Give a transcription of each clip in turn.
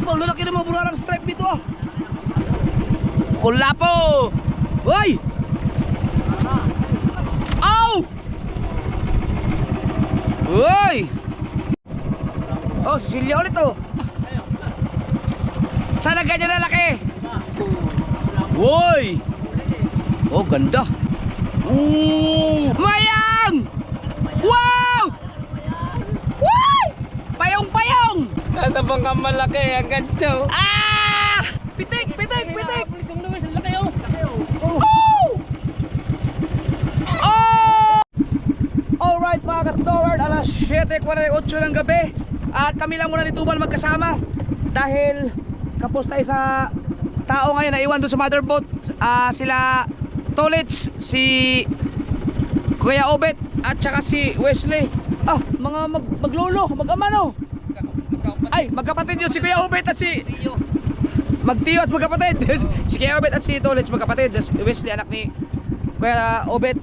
Ang lalaki ng mga burarang stripe dito ah. Kulapo! Hoy! Ow! Hoy! Oh, Sicilia ulit oh. Sana ganyan na laki. Hoy! Oh, ganda. Mayang! Wow! Wow! Payong-payong! Nasa bangkang malaki, ang gancho. Ah! Pitik, pitik, pitik! Pulisong Luis, ang laki oh. Oh! Oh! Alright mga ka-sword, alas 7:48 ng gabi. At kami lang muna ni Tubal magkasama. Dahil kapos tayo sa tao ngayon na iwan doon sa motherboat. Sila Tolits, si Kuya Obet at saka si Wesley. Mga maglolo, mag-ama no. Ay, magkapatid yun si Kuya Obet at si Magtiyo at magkapatid. Si Kuya Obet at si Tolits magkapatid. Wesley anak ni Kuya Obet.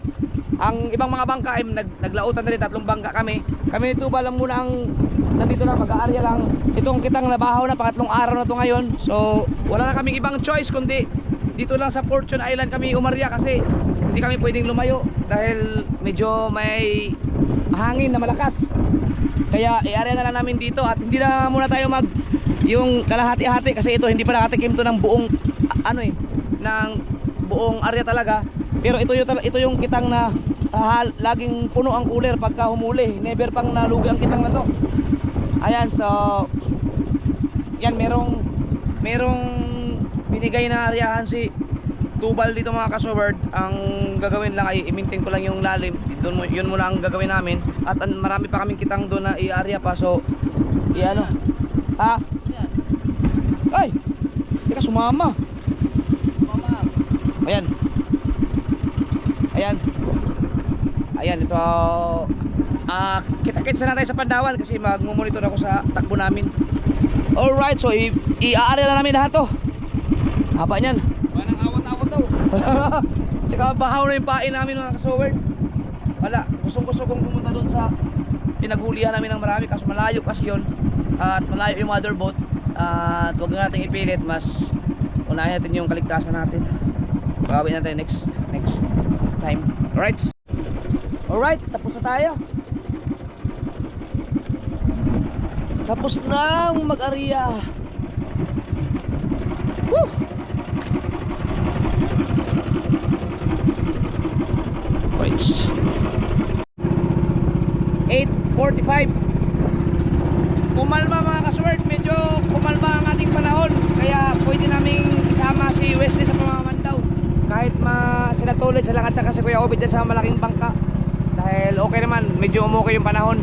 Ang ibang mga bangka ay naglautan na rin, 3 bangka kami. Kami ni Tubal lang muna ang nandito lang, mag-aarya lang. Itong kitang nabahaw na, pangatlong araw na to ngayon. So wala na kaming ibang choice kundi dito lang sa Fortune Island kami umarya kasi hindi kami pwedeng lumayo dahil medyo may hangin na malakas. Kaya i-area na lang namin dito at hindi na muna tayo yung kalahati-hati kasi ito hindi pa nakatikim to ng buong ng buong area talaga. Pero ito yung kitang na laging puno ang cooler pagka humuli. Never pang nalugi ang kitang na to. Ayan, so yan, merong binigay na areahan si Tubal dito mga ka-sword. Ang gagawin lang ay i-maintain ko lang yung lalim. Yun muna ang gagawin namin. At marami pa kaming kitang doon na i-area pa. So i-ano ay, teka, sumama. Ayan. Ayan, ito kita-kits na tayo sa Pandawan kasi magmumonitor ako sa takbo namin. Alright, so i-area na namin lahat to. Haba niyan. Manang awat-awat daw. Tsaka bahaw na yung pain namin mga kasowerd. Wala, gusto kong pumunta doon sa pinaghulihan namin ng marami kasi malayo kasi yun. At malayo yung motherboat. At huwag na natin ipilit, mas unahin natin yung kaligtasan natin. Gawin natin next time. Alright, tapos na tayo. Tapos na mag-area. Woo! Right. 8:45. Kumalma mga kasword, medyo kumalma ang ating panahon. Kaya pwede naming isama si Wesley sa pamamandaw. Kahit sila Tuloy, sila at saka si Kuya Obed sa malaking bangka. Dahil okay naman, medyo umukay yung panahon.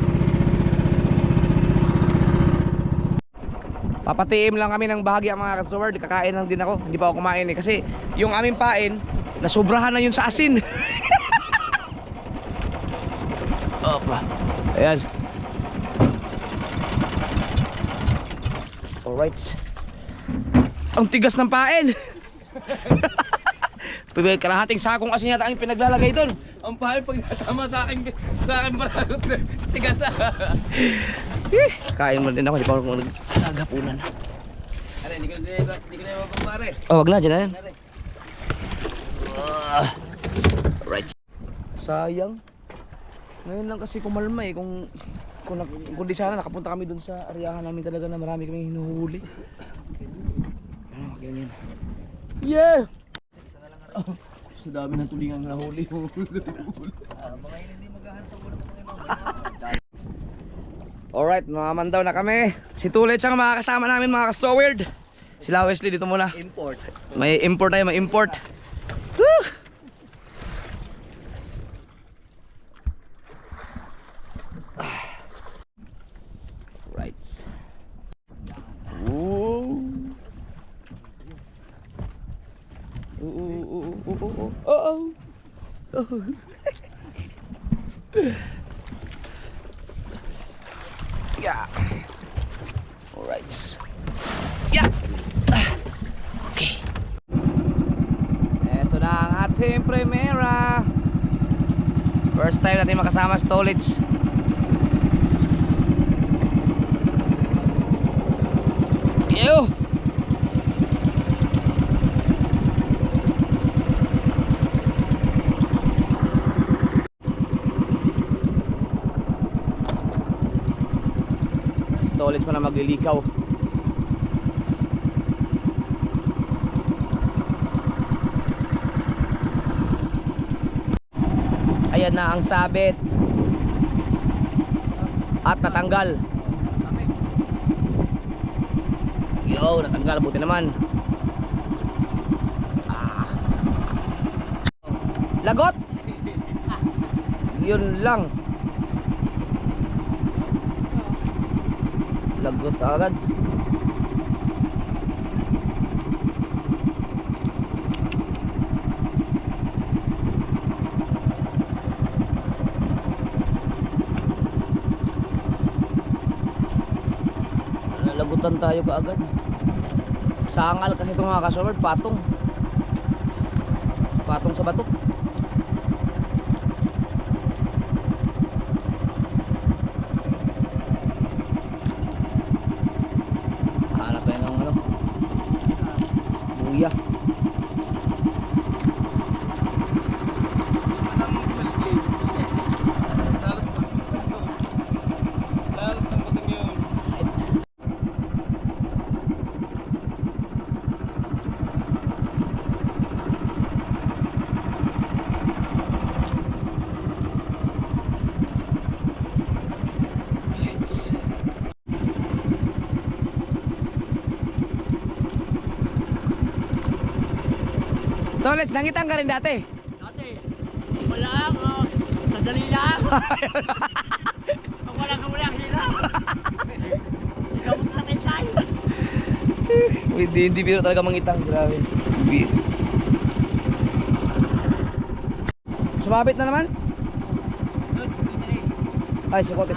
Papatiim lang kami ng bahagya mga kasword. Kakain lang din ako, hindi pa ako kumain eh. Kasi yung aming pain, nasubrahan na yun sa asin. Opa. Ayan. Alright. Ang tigas ng pain. Kalahating sakong asin yata ang pinaglalagay doon. Ang pahal pag natama sa akin baratot. Tigas Kain mo din ako, di pa ako nagagapunan. Are, hindi ko na mapapare. Wag na, dyan na yan. Alright. Sayang. Ngayon lang kasi kumalma eh. Kung di sana nakapunta kami dun sa areahan namin talaga na marami kaming hinuhuli. Ganyan. Yeah! Sa dami ng tulingang nahuli. Mga hindi maghahantong ulo ng mga Alright, mga mandaw na kami. Si Tulit siya mga kasama namin mga ka-sword. Sila Wesley dito muna. import. May import tayo, may import. Woo! Right. Ooh. Oh. Yeah. All right. Yeah. Okay. Ito na ang ating primera. First time natin makasama si Tolits. Yo. Stolage pa na maglilikaw. Ayan na ang sabit. At natanggal. Yo, natanggal. Buti naman. Lagot. Yun lang. Lagot agad. Nalagutan tayo kaagad. Sangal kasi itong mga kasolid. Patong. Patong sa bato. Hanap tayo ng ano, buya. Toles, nangitan ka rin dati. Dati, wala ako. Sadali lang. Pag wala sila. Ikaw mo natin tayo. Hindi biro talaga mangitang, grabe. Sumabit na naman? Ay, sikote.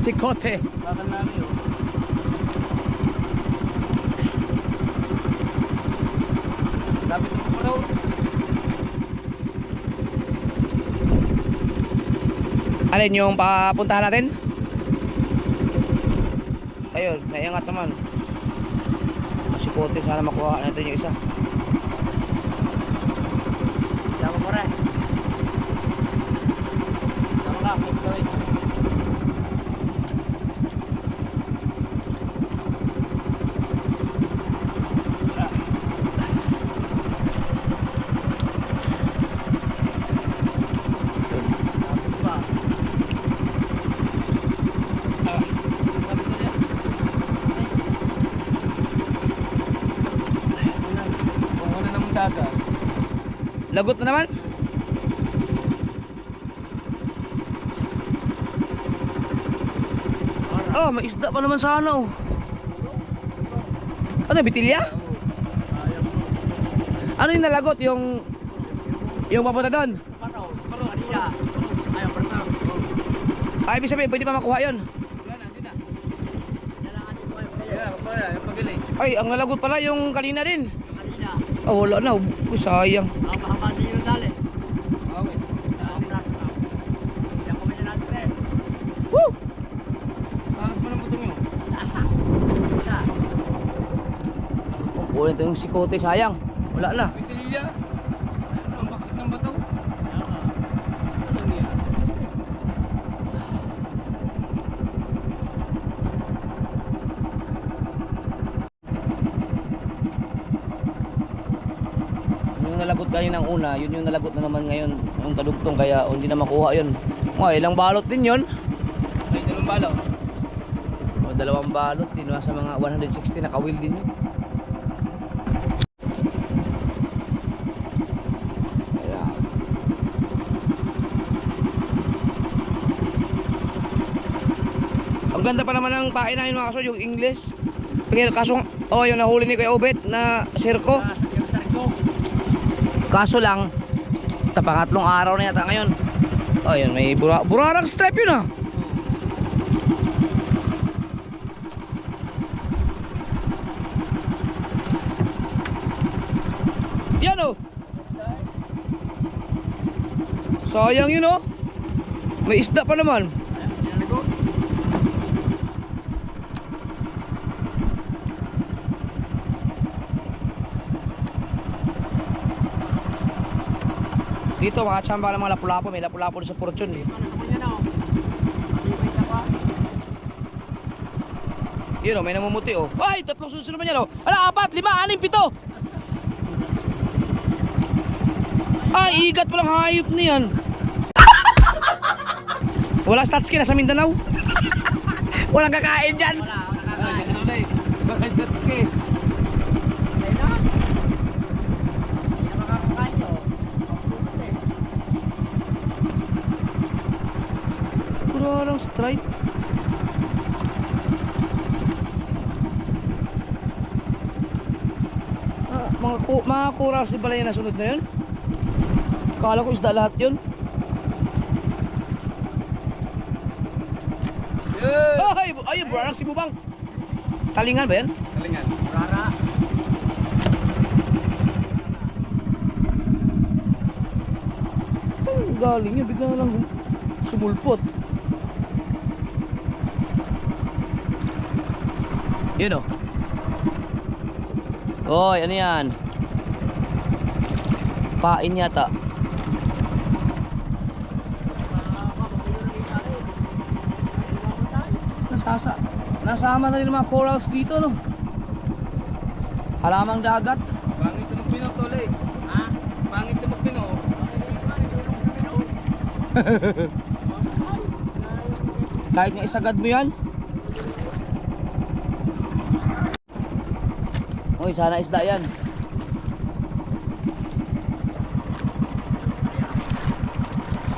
Sikote. Bakal na rin yun. Sabi ko po raw. Alin yung papuntahan natin? Ayun, naiangat naman. Sikote, sana makuha natin yung isa. Sama ko rin. Sama ka, kung gawin. Lagot na naman? Oh, may isda pa naman sa ano. Ano, bitilya? Ano yung nalagot? Yung papunta doon? Paro, kanina. Ayaw, paro. Ay, ibig sabihin, pwede pa makuha yun. Wala na, hindi na. Kailangan ko kayo. Wala, yung pagaling. Ay, ang nalagot pala yung kanina din. Kanina. Oh, wala na. Uy, sayang. Ang mahaba din yung dali. Okay. Ang braso na. Yan ko na natin rin. Woo! Talas mo ng butong yun. Oh, kunin ito yung sikote, sayang. Wala na. Pitilya. Ayun, ang baksik ng bato. Ano niya? Yung nalagot kanina ng una, yun yung nalagot na naman ngayon. Yung kadugtong, kaya hindi na makuha yun. Oh, ilang balot din yun. Ay, dalawang balaw. O, dalawang balot din. Nasa mga 160 na kawil din yun. Kaya, ang ganda pa naman ng pain namin mga kasod, yung English. Pero kaso, oh, yung nahuli ni Kuya Obet na sirko. Yung sarko. Kaso lang, pangatlong araw na yata ngayon. Oh, yun, may burarang stripe yun ah. Yan oh. Sayang yun oh. May isda pa naman. Dito mga tsamba ng mga lapu-lapu, may lapu-lapu sa Fortune eh. Yun o, may namumuti o. Ay, tatlong sunod naman yan o. Ala, 4, 5, 6, 7. Ay, igat palang hayop na yan. Wala stats kina sa Mindanao. Walang kakain dyan. Puro lang stripe. Mga coral si balay na sunod na yun. Kala ko isda lahat yun. Ay, bro, si Bubang. Talingan ba yan? Talingan. Rara. Ay, galing yun, bigla lang sumulpot. Yun o. Oy, ano yan? Pain yata. Nasama na rin mga corals dito, no? Halamang dagat. Pangit na magpino, Tolay. Ha? Pangit na magpino. Kahit nga isagad mo yan. Uy, sana isda yan.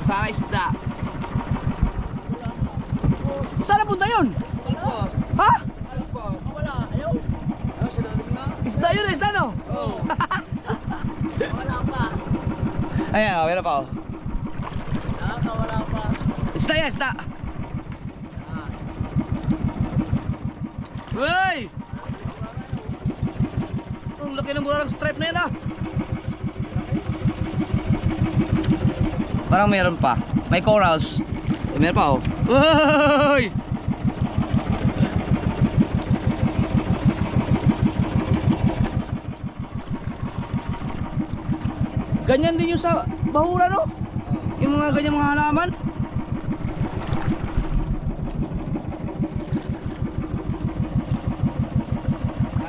Sana isda. Saan napunta yun? Alpas. Ha? Alpas. Wala, ayaw. Ah, sinabi na. Isda yun, isda no? Oo. Wala pa. Ayan, meron pa oh. Wala pa. Isda yan, isda. Uy! Ang laki ng burang stripe na yan ah. Parang meron pa. May corals. Eh, meron pa oh. Uy! Ganyan din yung sa bahura no? Yung mga ganyang mga halaman.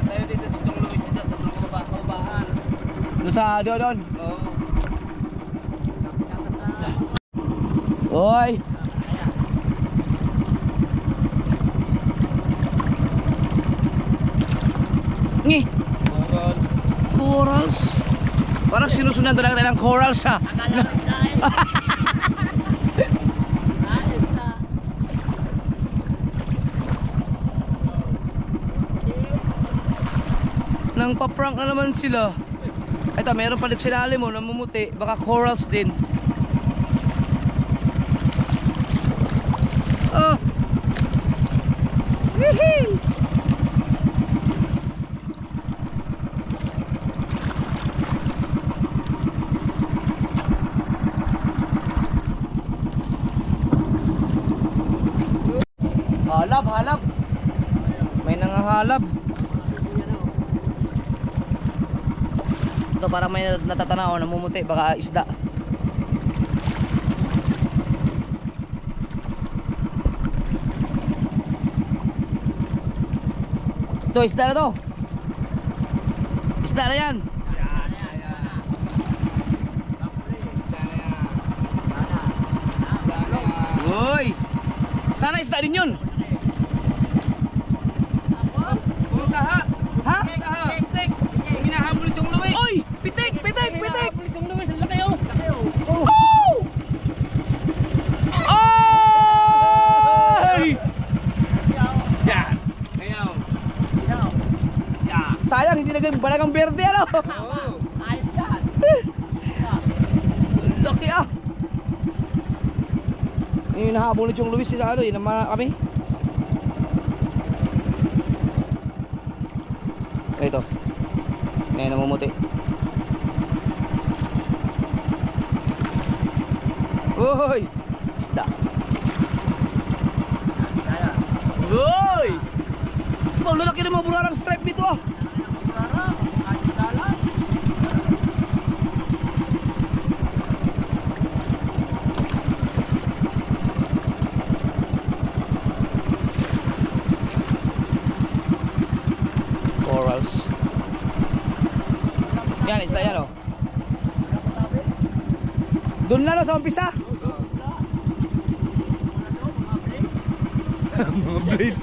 Tayo dito sa Tong Luis, dito sa mga babaan. Doon sa doon. Oo. Oy! Ngi! Bawal. Corals. Parang sinusundan talaga tayo ng corals ha. Akala ko isda eh. Isda. Nang paprank na naman sila. Ito, meron palit sila alim mo, namumuti. Baka corals din. Oh! Wihee! Halab. May nangahalab. Ito parang may natatanaw, namumuti, baka isda. Ito, isda na to. Isda na yan. Uy! Sana isda din yun. Kaha. Ha? Kaha. Pitik. Hinahabol itong Luis. Oy! Pitik! Hinahabol itong Luis. Ang laki oh. Oh! Ay! Yan. Ayaw. Yan. Sayang, hindi naging balagang berde ano? Oo. Ayos yan. Laki ah! Yung nahabol yung Luis sila ano, yun naman kami. Ito. Ngayon namumuti. Uy! Isda. Uy! Ang lalaki ng mga burarang stripe nito ah! Yan, isda yan oh. Doon na no sa umpisa. Mga blade.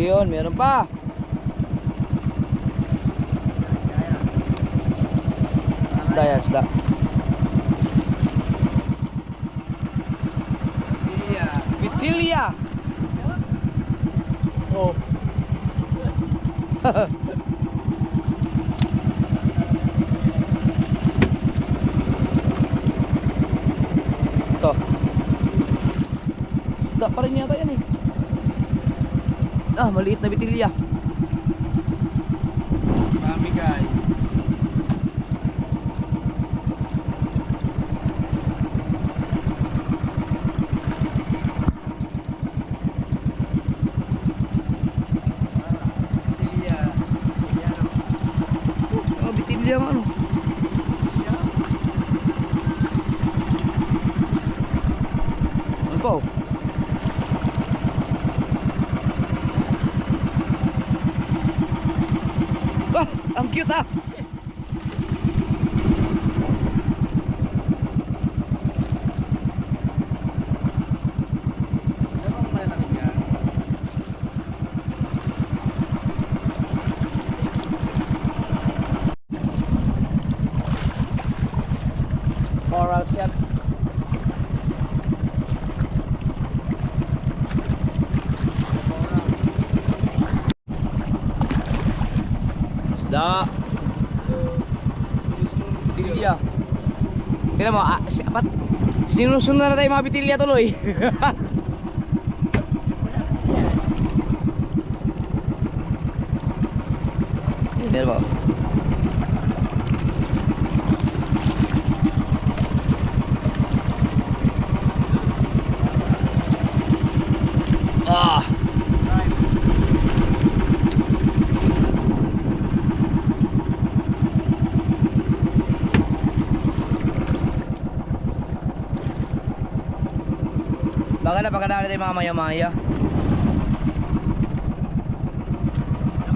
Yun, meron pa. Isda yan, isda. Vitilia. Oh. Ito. Isda pa rin yata yan eh. Ah, maliit na bitilya. Kami guys. Ah, bitilya ang ano. Ano po? Ah, ang cute ah. Ano bang malalaki dyan? Corals yan. Isda. Bitilya. Tignan mo, sinusunod na tayo mga bitilya tuloy. Meron ba? Ah. Baka napakadali tayo mga maya-maya.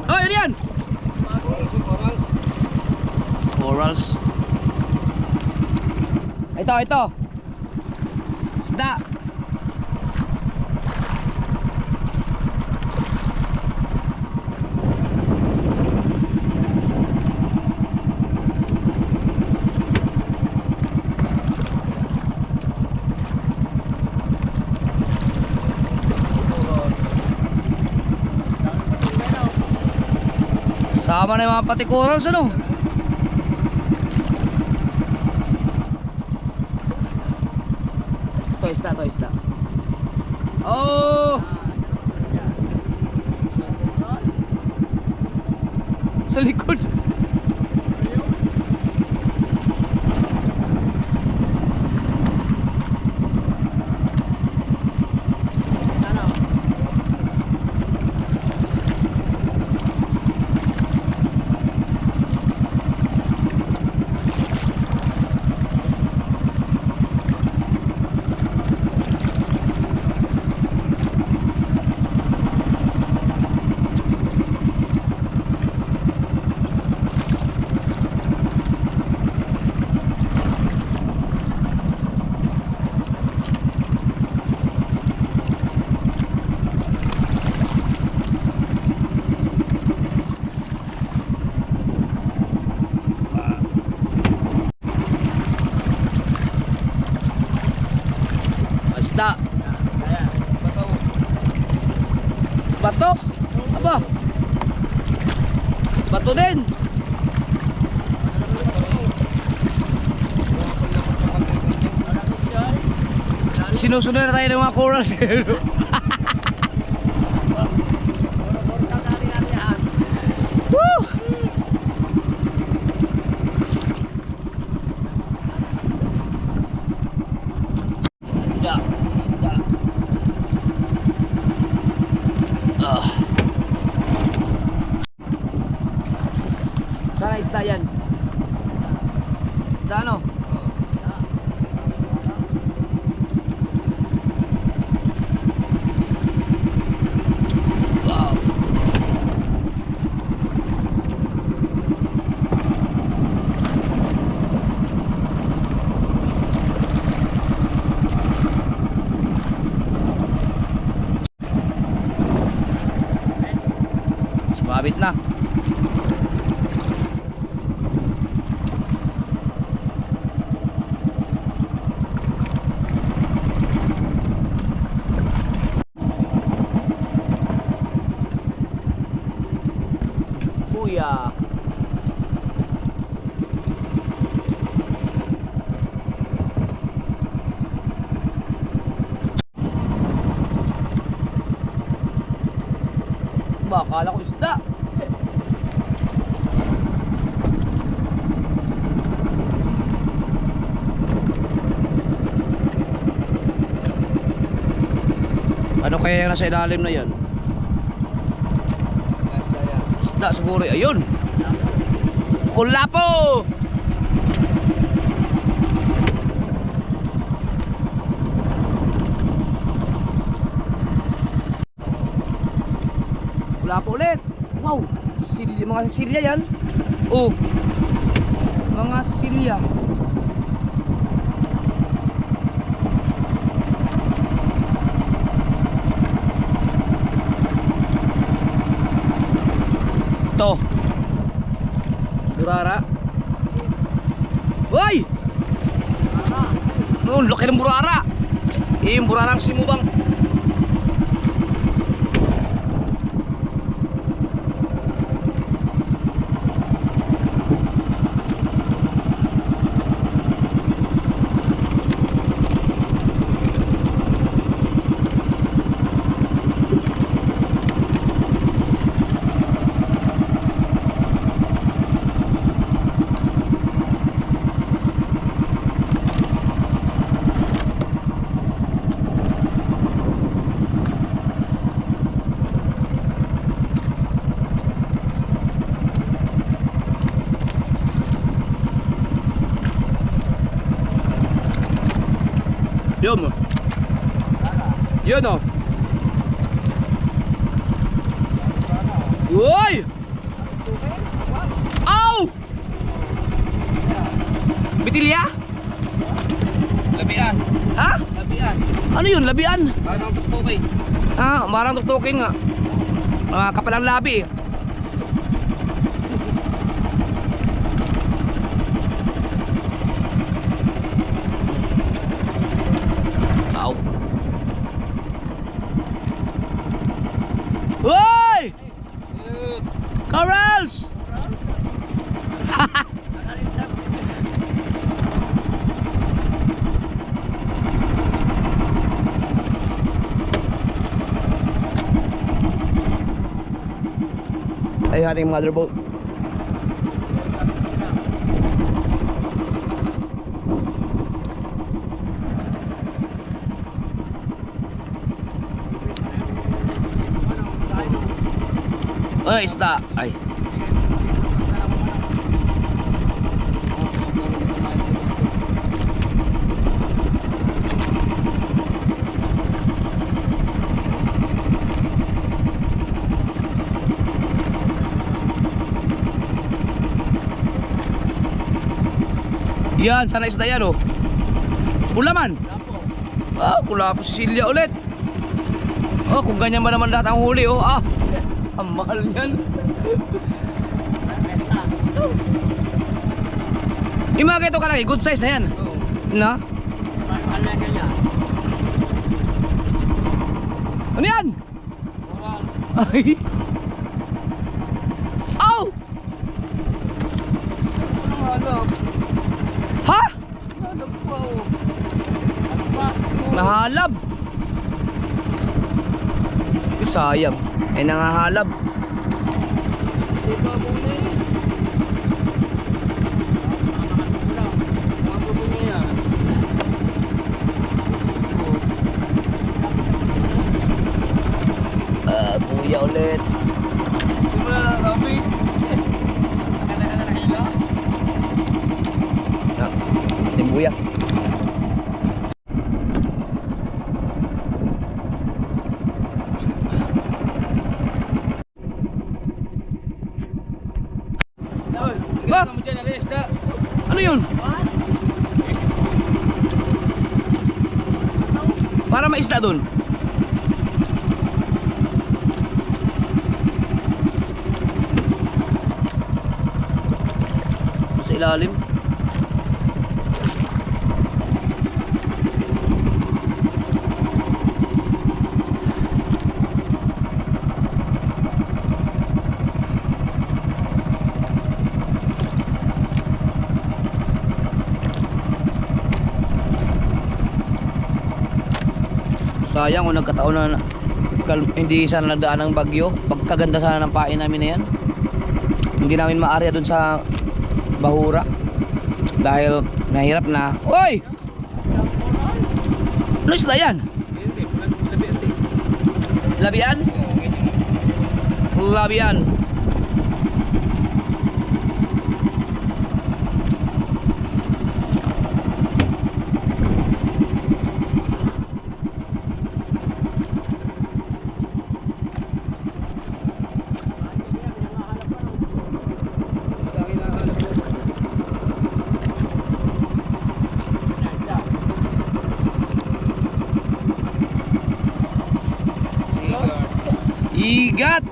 Oh, yun yan! Corals. Ito. Isda. Sama na yung mga pati corals ano. Ito isda. Oh! Sa likod. Isda. Bato. Apa? Bato din. Sinusunod na tayo ng mga corals. Woo! Isda. Sabit na. Kuya. Ba, akala ko isda. Ano kaya yung nasa ilalim na yan? Isda siguro. Ayun. Kulapo! Kulapo ulit. Wow! Mga sisilya yan. Oh. Mga sisilya. To. Burara. Hoy! Oh, laki ng burara. Yung burarang simubang. Yun mo. Yun o. Uy! Aw! Bitilya? Labian. Ha? Labian. Ano yun? Labian? Parang tuktukin. Ah, marang tuktukin nga. Kapal ang labi eh. Aw. Hoy! Corals! Ay, ating motherboard. Ay, isda. Ay. Yan, sana isda yan oh. Kulaman. Ah, kulapo si Silya ulit. Oh, kung ganyan ba naman lahat ang huli oh. Ah, ang mahal yan. Yung mga ganito kalaki, good size na yan. Na? Ano yan? Ay. Aw! Ha? Nahalab. Sayang. Ay nangahalab. Buya ulit. Yung buya. Ba? Ano yun? Para maisda dun. ilalim. Sayang kung nagkataon na hindi sana nagdaan ng bagyo. Pagkaganda sana ng pain namin na yan. Hindi namin maarya dun sa Bahura dahil nahirap na. Oy! Ano isda yan? Hindi, labian din. Labian? Oo, ganyan. Labian. Dami na hanap mo. Igat!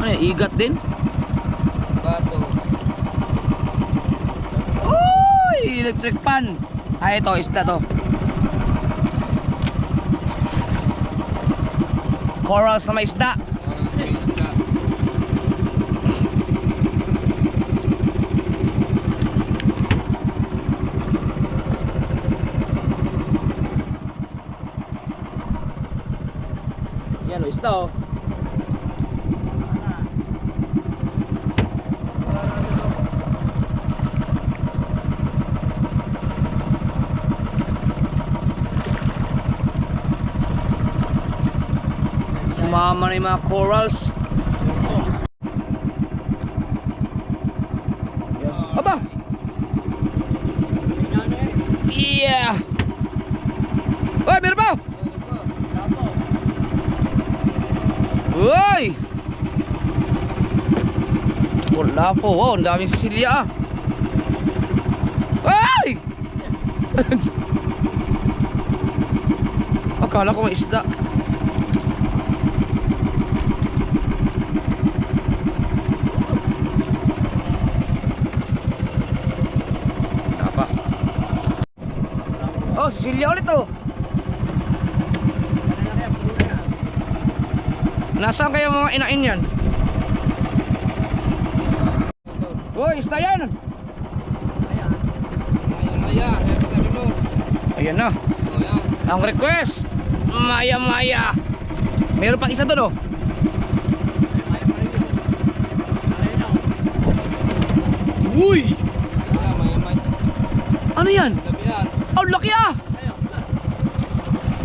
Ano yan? Igat din? Bato. Uy! Electric pan! Ay, ito, isda to. Corals na may isda. Parang space ka. Yan o, isda o. Sumama na yung mga corals. Aba! Yeah! Uy, meron ba? Uy! Wala po. Wow, ang daming sisilya ah. Ay! Akala ko may isda. Tapa. Oh, sisilya ulit oh. Nasaan kaya mga inain yan? Uy, isda yan! Maya, kaya sabi mo. Ayan na. Oh, yan. Ang request, Maya Maya. Meron pang isa doon oh. Uy! Wala, maya. Ano yan? Labian. Oh, laki ah!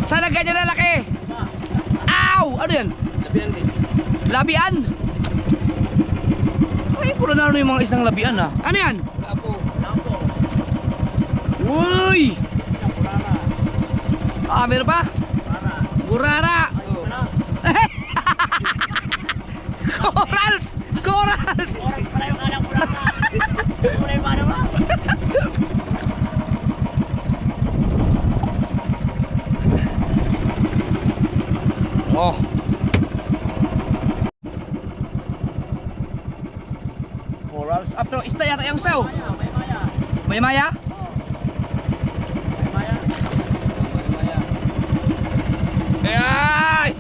Sana ganyan na laki? Ow! Ano yan? Labian din. Labian? Ay, puro na ano yung mga isang labian ah. Ano yan? Lapo. Uy! Ah, meron pa? Burara! Oh. Corals! Corals! Oh. Corals. Ah, pero isda yata yung saw. May maya? Maya. Ay!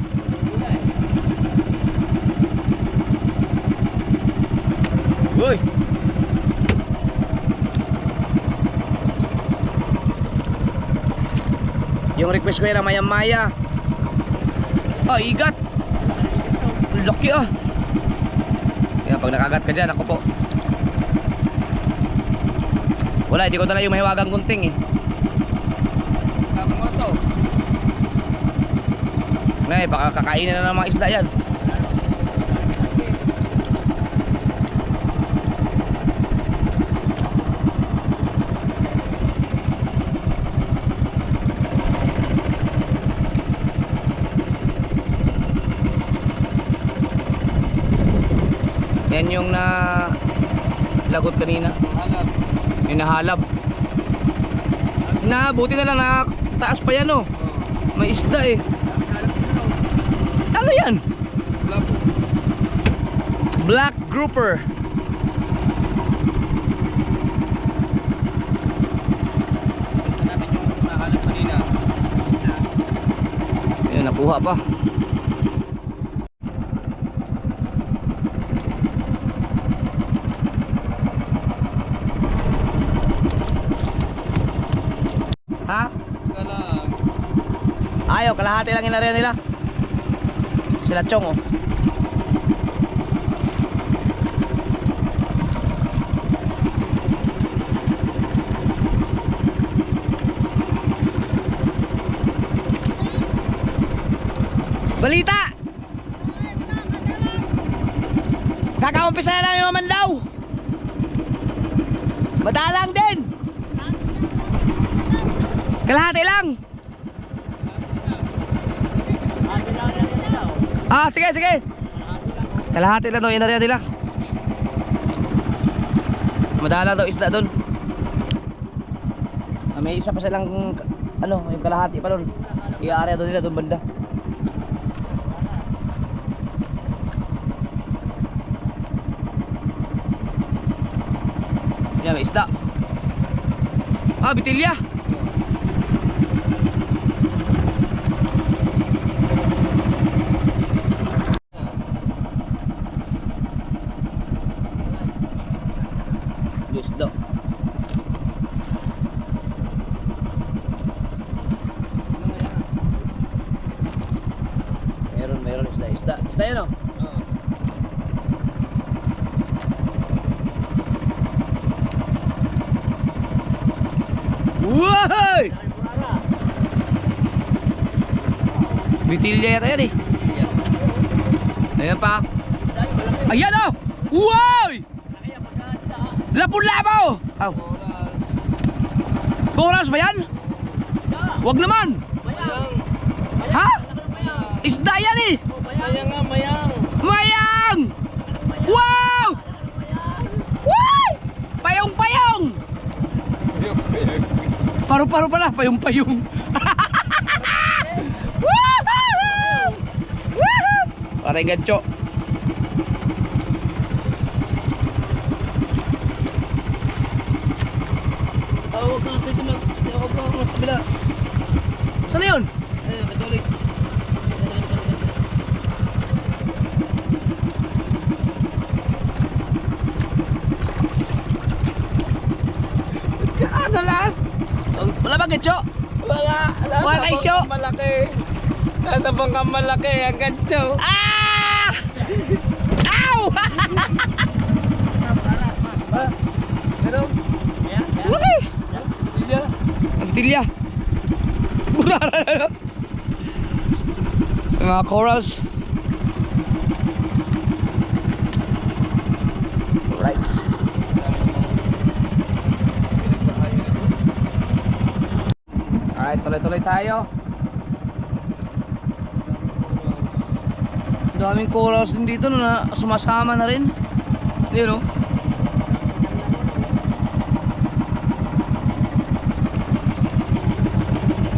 Uy! Yung request ko yun na maya-maya. Ah, igat. Laki ah. Kaya pag nakagat ka dyan, ako po. Wala, hindi ko dala yung mahiwagang gunting eh. Lapo mo to. Ngay, baka kakainin na ng mga isda yan. Yan yung na lagot kanina. Halap. Yung nahalab. Na, buti na lang na taas pa yan, oh. May isda eh. Ano yan? Wala po. Black grouper. Ito natin yung nakalap kanina. Ayun, nakuha pa. Ha? Kala, Ayaw, kalahati lang inarya nila. Sila Chong, oh. Balita! Kakaumpisa na lang yung Mandaw. Madalang din. Kalahati lang. Ah, sige, sige. Kalahati lang daw inarya nila. Madala daw isda doon. May isa pa silang ano, yung kalahati pa doon. I-area doon nila doon banda. Yan, may isda. Ah, bitilya. Isda. Meron isda. Isda yun, oh. Wow! Bitilya yata yan eh. Ayan pa. Ayan, oh! Wow! Lapon-lapo! Oh. Coras ba yan? Wag naman! Ha? Isda yan eh! mayang nga, mayang. Mayang! Wow! Wow! Payong-payong! Paru-paru pala, payong-payong. Woohoo! Woohoo! Parang gancho. Huwag ka natin mag... Huwag ka mas kabila. Saan na yun? Ayun, katulik. Kadalas! Wala ba gancho? Wala. Wala Nasa isyo. bangkang malaki. Nasa bangkang malaki. Ang gancho. Ah! Ow! Meron? Laki! Iya. Ang tilya. Burara na no? May mga corals. Right. Alright, tuloy-tuloy tayo. Daming corals din dito no, na sumasama na rin. Yun, oh.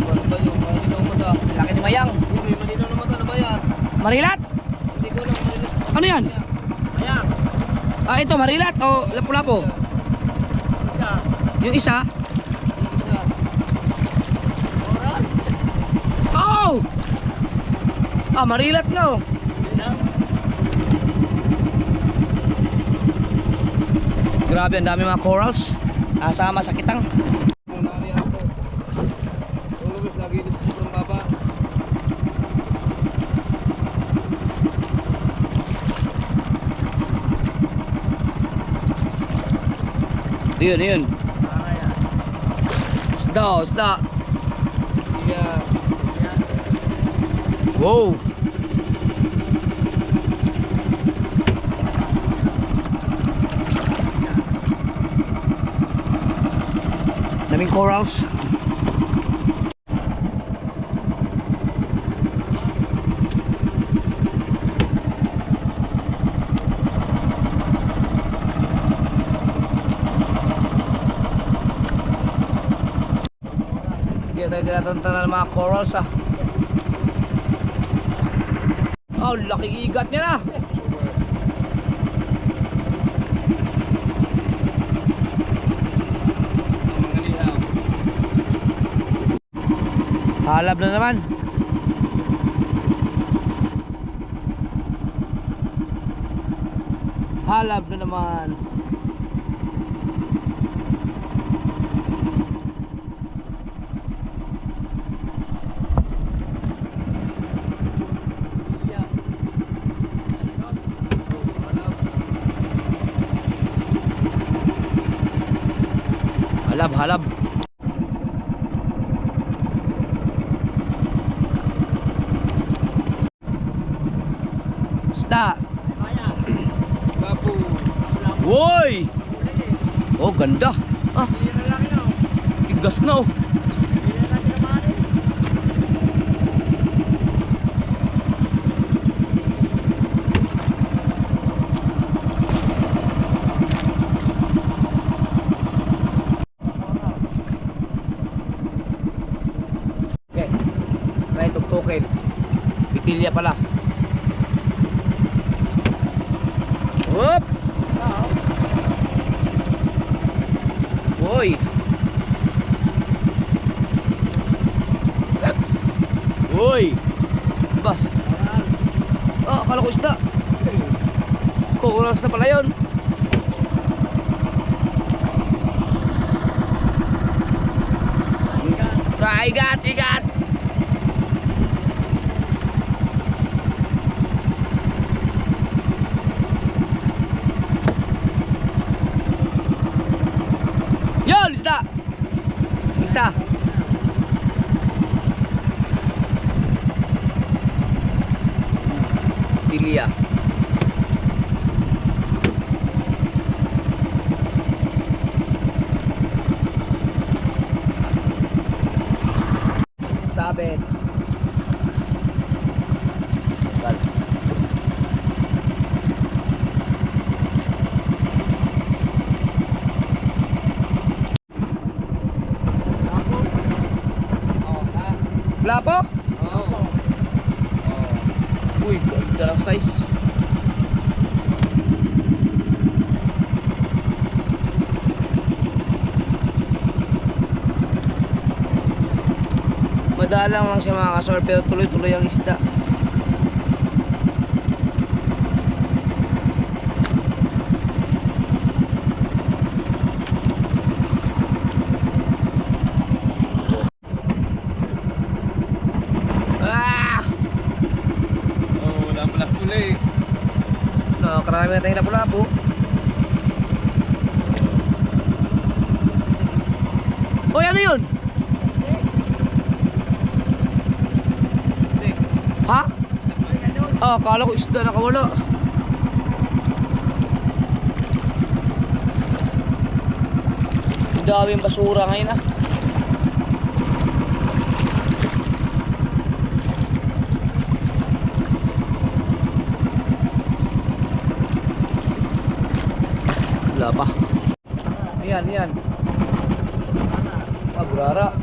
Ano ba yung malinaw mata? Laki ni Mayang. Yung may malinaw na mata. Ano ba yan? Marilat? Hindi ko lang marilat. Ano yan? Mayang. Ah, ito, marilat o lapu-lapu? Isa. Yung isa? Isa. Oras. Oh! Ah, marilat nga, oh. Grabe, ang dami mga corals. Sama sa kitang. Nari ako. Yung lubis lagi dito sa sobrang baba. Yun, yun. Isda, oh, isda. Iya. Wow. Daming corals. tinatantanan ng mga corals ah. Oh, laki igat niya na. Mga lihaw. Halab na naman. Halab na naman. Halab, halab. Isda. Bapo. Woy! Oh, ganda. Ah, tigas na oh. Okay. Try tuktukin. Bitilya pala. Whoop! Woy! Woy! Bas! Ah, akala ko isda. Corals na pala yun. Igat! Igat! Yun! Isda! Isa! Tilia. Sabit. Gal. Lapo? Oo. Uy, ganda ng size. Madalang lang siya mga kasor, pero tuloy-tuloy ang isda. Ah! Oh, wala pala kulay. Karami na tayong lapu-lapu. Oy, ano yun? Hindi. Ha? Ah, akala ko isda nakawala. Ang daming basura ngayon ah. Wala pa. Yan, yan. Ah, burara.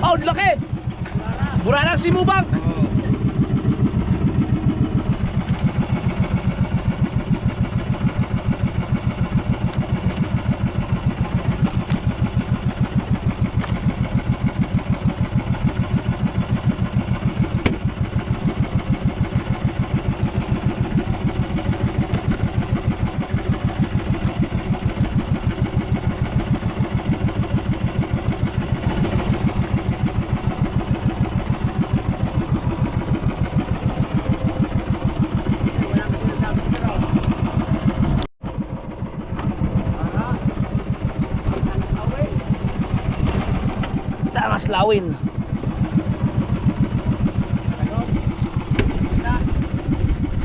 Oh, laki! Burarang simubang! Oo. Tamas lawin.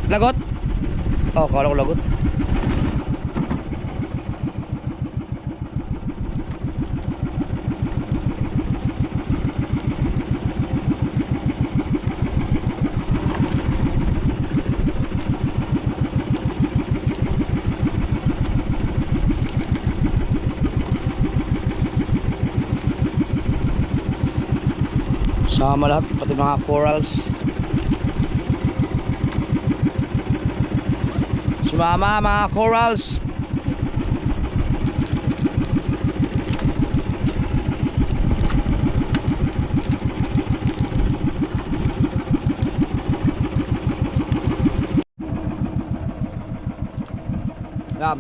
Lagot? Oh, kala ko lagot. Sama lahat, pati mga corals. Sumama mga corals. Gab.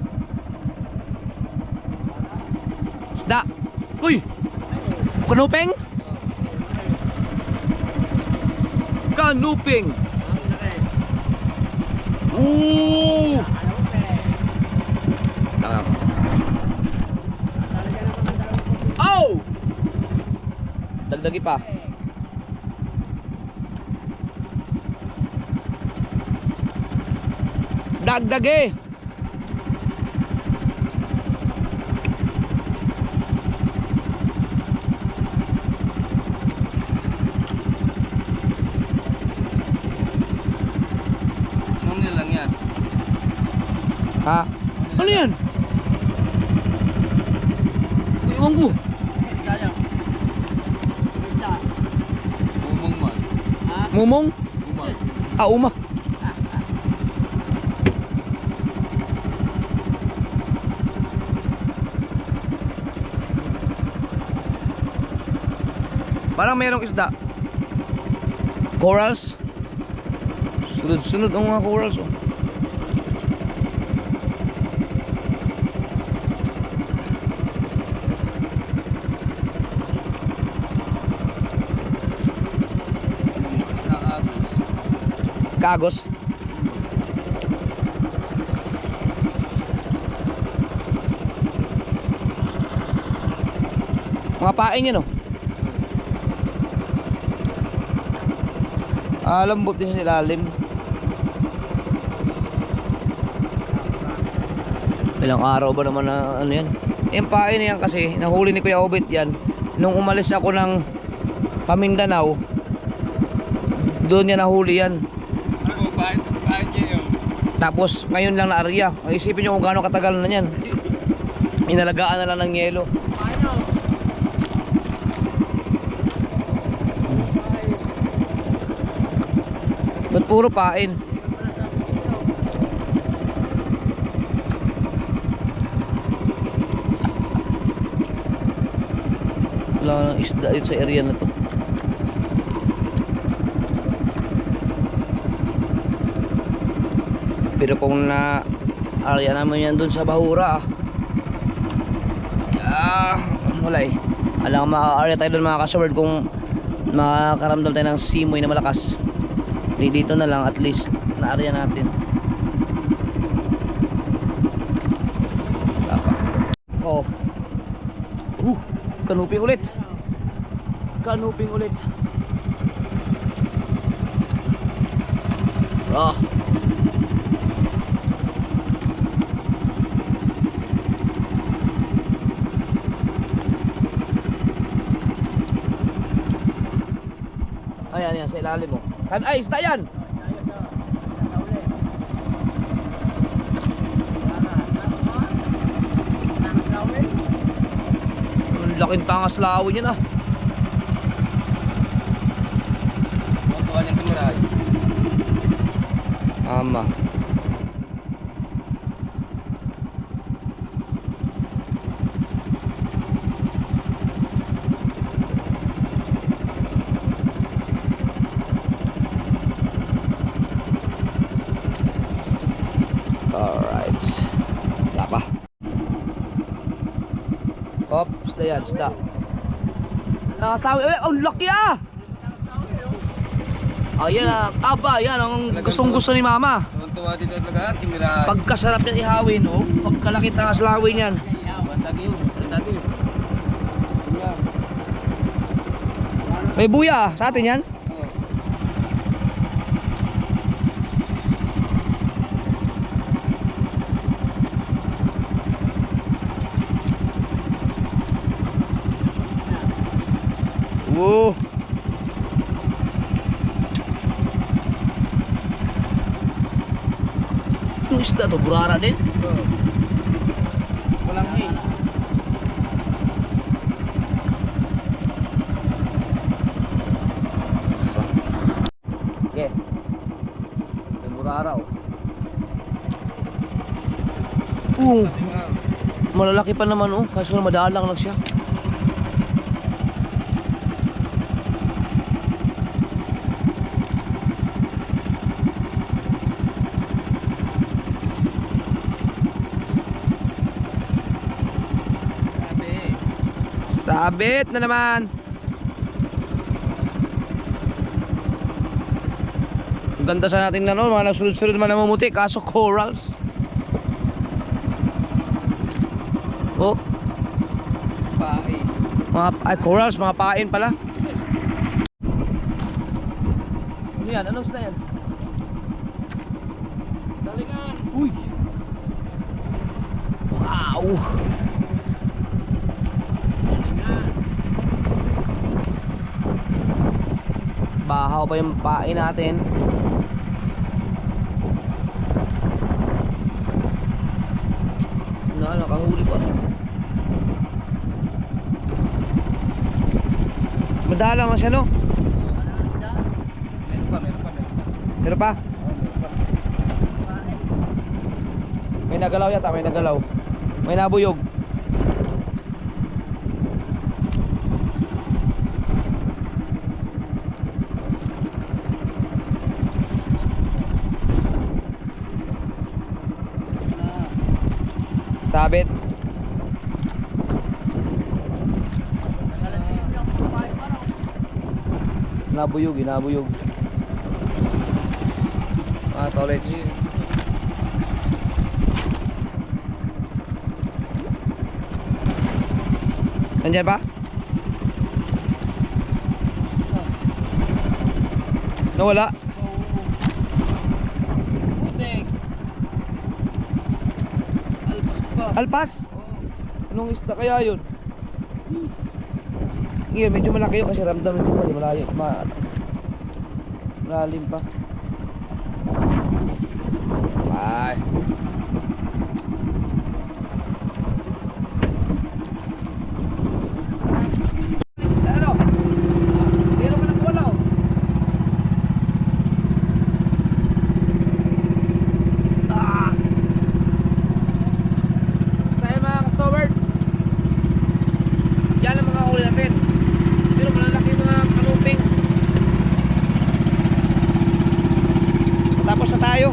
Isda. Uy! Kanuping? Kanuping. Ooh! Tama. Oh! Dagdagi pa. Dagdagi. Ha? Ano yan? Iwan ko. Mumong man. Mumong? Umang. Ah, uma. Parang mayroong isda. Corals. Sunod-sunod ang mga corals. Oh. Kagos. Mga pain yan, oh. Lambot din sa ilalim. Ilang araw ba naman na ano yan? Yung pain na yan kasi nahuli ni Kuya Obit yan nung umalis ako ng Pamindanao. Doon niya nahuli yan. Ano, pain niya yun? Tapos ngayon lang na-area. Isipin nyo kung gaano katagal na yan. Inalagaan na lang ng yelo. Ba't puro pain? Wala nang isda dito sa area na to. Pero kung na area naman yan dun sa Bahura, wala eh. Alam ko maka-area tayo dun mga kasword kung makakaramdam tayo ng simoy na malakas. Dito na lang at least na area natin. Oh. Kanuping ulit. Kanuping ulit. Ah. Ayan, sa ilalim mo. Ay, isda yan! Ang laking tangas lawin yan, ah. Tuwan yung kamera. Ama. Alright. Wala pa. Hop, isda yan, isda. Nakasawi. Ang laki, ah! Oh, yan, aba, yan ang gustong-gusto ni Mama. Tuwan dito talaga, kamera. Pagkasarap yan ihawin, oh. Pagkalaki tangas lawin yan. Bantagi yun, bantagi yun. May buya, sa atin yan? Woo! Yung isda to, burara din. Walang hay. Okay. Yung burara oh. Malalaki pa naman oh, kaso madalang lang siya. Sabit na naman. Ang ganda sa natin na no, mga nagsunod-sunod naman namumuti, kaso corals. Oh, Pae. ay corals, mga pain pala. Ano yan? Anong isda yan? Dalingan. Uy! Wow! Bahaw pa yung pain natin. Nakahuli pa. Madalang lang siya no? Meron pa. Meron pa? May nagalaw yata, may nagalaw. May nabuyog. Sabit. Nabuyog, nabuyog. Ah, tolets. Nandiyan pa? Nawala? Putek. Alpas pa. Alpas? Anong isda kaya yun? Ngayon, medyo malaki yun kasi ramdam ito pa, malayo, malalim pa. Ay. Ano? Meron ka ng wala oh. Tayo mga ka-stoward. Yan ang mga huli natin. Pero malalaki mga kanuping. Tapos na tayo.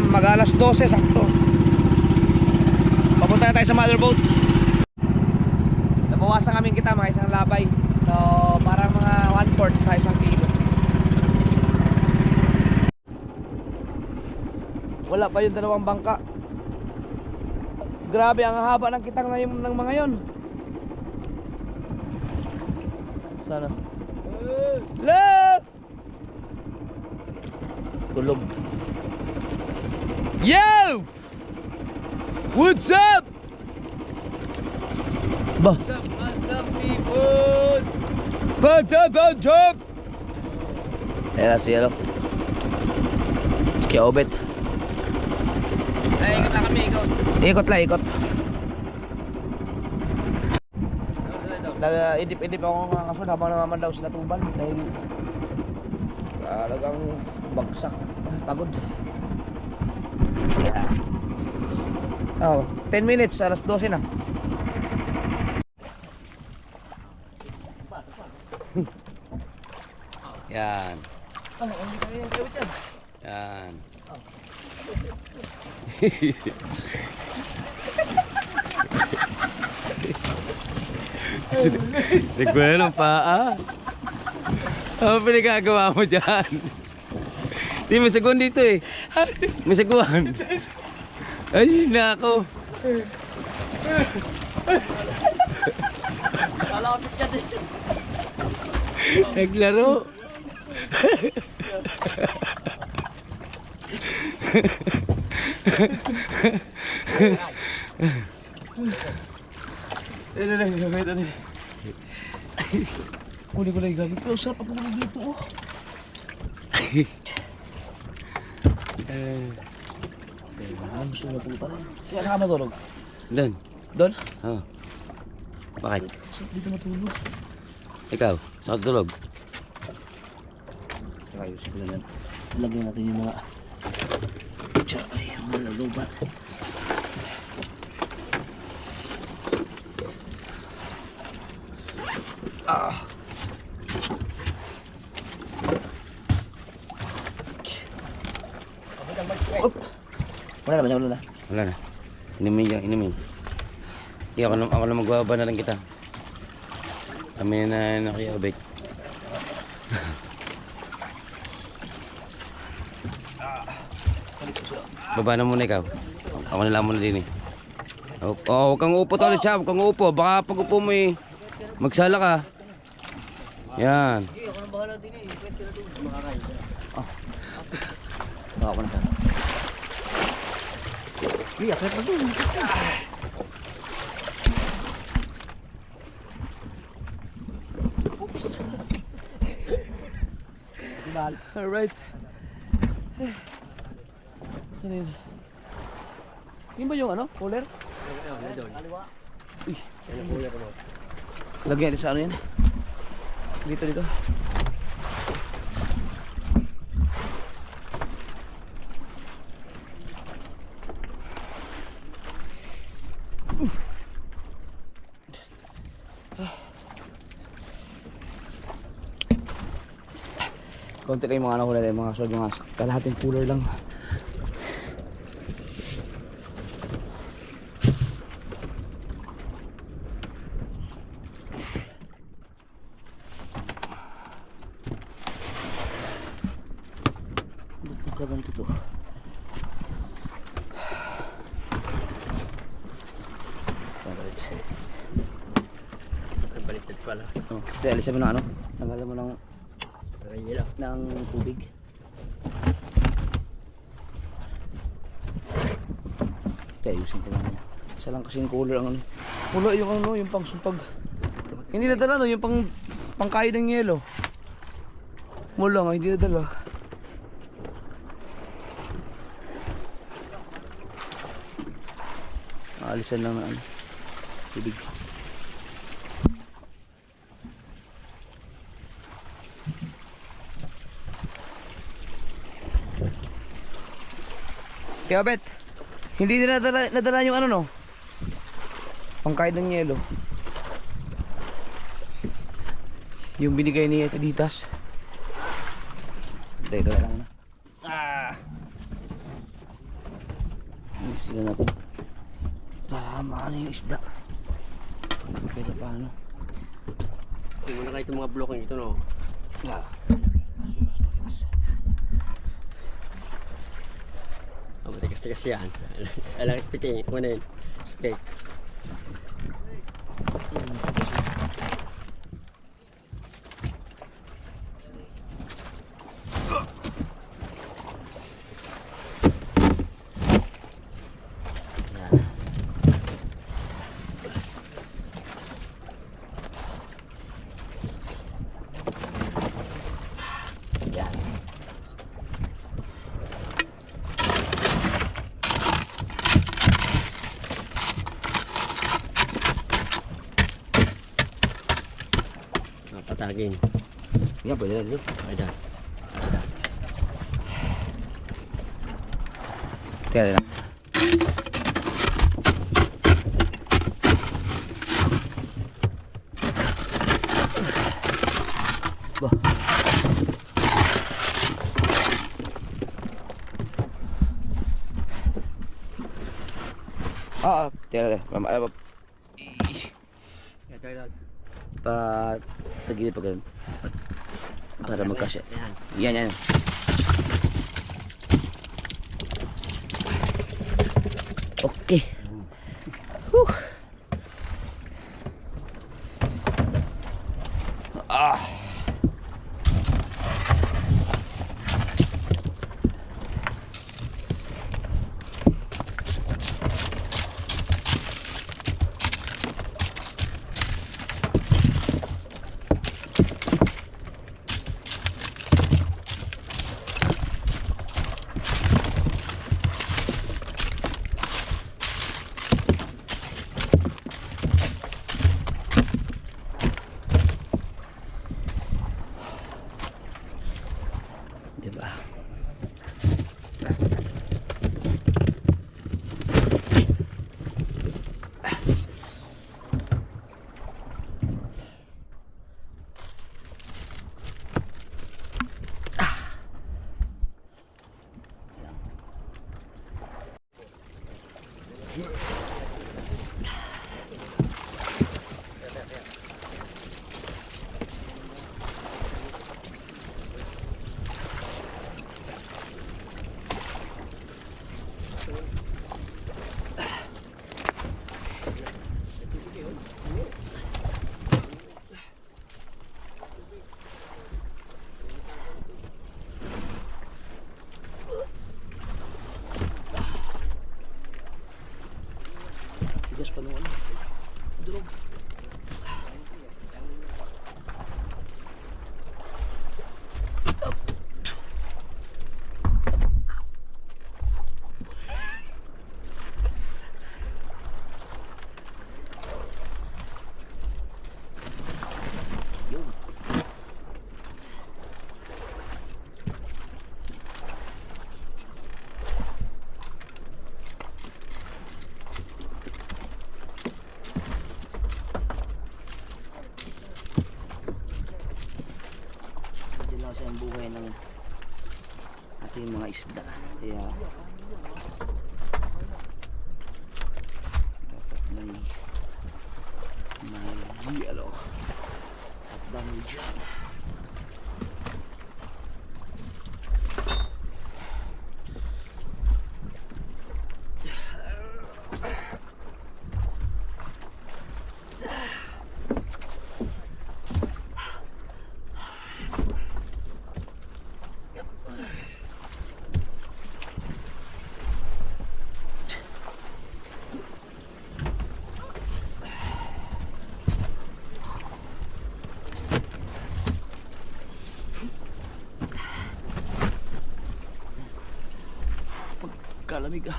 Mag-alas 12 sakto. Papunta na tayo sa motherboat. Nabawasan kami kita mga isang labay. So parang mga 1/4 sa isang kilo. Wala pa yung dalawang bangka. Grabe ang haba ng kitang na yung ng mga yon. Sana. Love! Tulog. Yo! What's up? Ba? What's up, people? What's up? Ayan na si ano. Si Kiobet. Ay, ikot lang kami, ikot. Ikot lang, ikot. Nag-idip-idip ako mga kasun habang naman daw sila tuban dahil talagang bagsak, pagod. Yeah. Oh, 10 minutes, alas 12 na. Yan. Yan. Nagwala ng paa. Ano pinagagawa mo dyan? Di, may saguan dito eh. May saguan. Ay, nako. Malapit ka din. Naglaro. Gulay-gulay gabi. Pero sarap ang gulay dito oh. Ang gusto na puta rin. Saan ka matulog? Doon. Doon? Oo. Bakit? Saan dito matulog? Ikaw, saan ka tutulog? Ayusin ko na lang. Lagyan natin yung mga ay, mga lalubat. Op. Wala na, wala na. Wala na. Inumin yan, inumin. Hindi, ako na magbababa na lang kita. Kami na Kuya Obet. Baba na muna ikaw. Ako na lang muna din eh. Huwag kang upo ulit siya, huwag kang upo. Baka pag upo mo eh, magsala ka. Yan. Baka ko na pa. Iya, akit na doon. Oops. Alright. Saan yun? Yun ba yung ano? Cooler? Uy. Lagyan natin sa ano yan? Dito. Konti lang yung mga nahula yung mga sod, mga kalahating cooler lang. Ba't ganito to? Baliktad pala. Oh, di alisin mo ng ano? Tanggalan mo ng Kaya lang. tubig. Kaya ayusin ko lang. Isa lang kasi yung cooler ang ano. Wala yung ano, yung pang sumpag. Hindi nadala no, yung pangkain ng yelo. Mula nga, hindi nadala. Alisan lang na ano. Tubig. Kaya bet, hindi nila nadala yung ano no? Pangkain ng yelo. Yung binigay ni Ate Ditas. Dito na lang na. Ayos sila natin. Para maano yung isda. Kahit paano. Kasi muna kayo itong mga blocking ito, no? Matigas-tigas yan. Alang speaking, una yun. Speak. Patagin. Yan, pwede na dito. Ada. Tira lang. Bah. Tira lang. Tagilid pa ganun. Para magkasya. Yan. Okay. Whew. kasi ang buhay ng ating mga isda. Kaya dapat may yellow at dami dyan. Kalamig ah.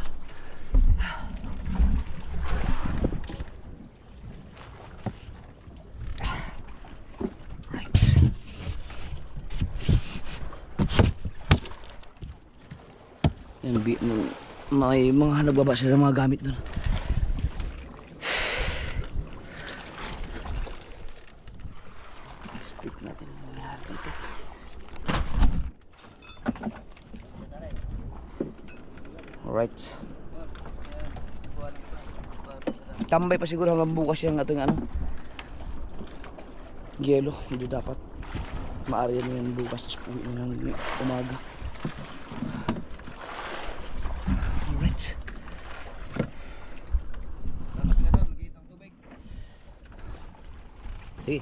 Right. Yan, may mga nagbaba sila ng mga gamit doon. Speak natin ang nangyari dito. Alright. Tambay pa siguro hanggang bukas yung ating ano, yelo. Hindi dapat maari yan bukas, tapos uwi na ng umaga. Alright. Sige.